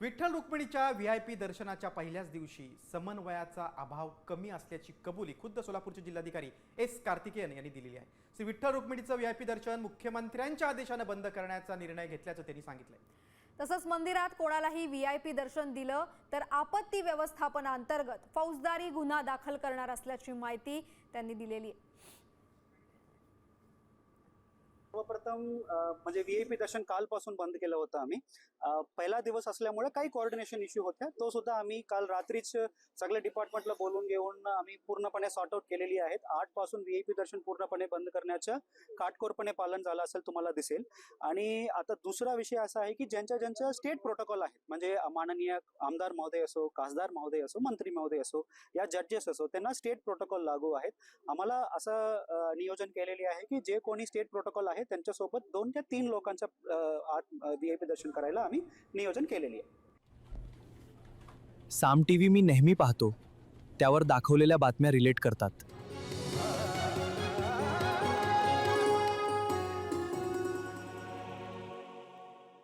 विठ्ठल रुक्मिणीच्या व्हीआयपी दर्शनाच्या पहिल्याच दिवशी समन्वयाचा अभाव कमी असल्याची कबुली खुद्द सोलापूरचे जिल्हाधिकारी एस कार्तिकेयन यांनी दिलेली आहे। श्री विठ्ठल रुक्मिणीचं व्हीआयपी दर्शन मुख्यमंत्र्यांच्या आदेशाने बंद करण्याचा निर्णय घेतल्याचं त्यांनी सांगितलंय। तसंच मंदिरात कोणालाही व्हीआयपी दर्शन दिलं तर आपत्ती व्यवस्थापनाअंतर्गत फौजदारी गुन्हा दाखल करणार असल्याची माहिती त्यांनी दिलेली आहे। सर्वप्रथम म्हणजे व्हीआयपी दर्शन कालपासून बंद केलं होतं आम्ही। पहिला दिवस असल्यामुळे काही कोऑर्डिनेशन इश्यू होत्या, तो सुद्धा आम्ही काल रात्रीच सगळे डिपार्टमेंटला बोलून घेऊन आम्ही पूर्णपणे सॉर्ट आउट केलेली आहेत। 8 पासून व्हीआयपी दर्शन पूर्णपणे बंद करण्याचं काटकोरपणे पालन झालं असेल तुम्हाला दिसेल। आणि आता दुसरा विषय असा आहे की ज्यांच्या स्टेट प्रोटोकॉल आहेत, म्हणजे माननीय आमदार महोदय असो, खासदार महोदय असो, मंत्री महोदय असो, या जजेस असो, त्यांना स्टेट प्रोटोकॉल लागू आहेत। आम्हाला असं नियोजन केलेले आहे की जे कोणी स्टेट प्रोटोकॉल आहे त्यांच्यासोबत 2 ते 3 लोकांचं व्हीआयपी दर्शन करायला आम्ही नियोजन केलेली आहे। साम टीव्ही मी नेहमी पाहतो, त्यावर दाखवलेल्या बातम्या रिलेट करतात।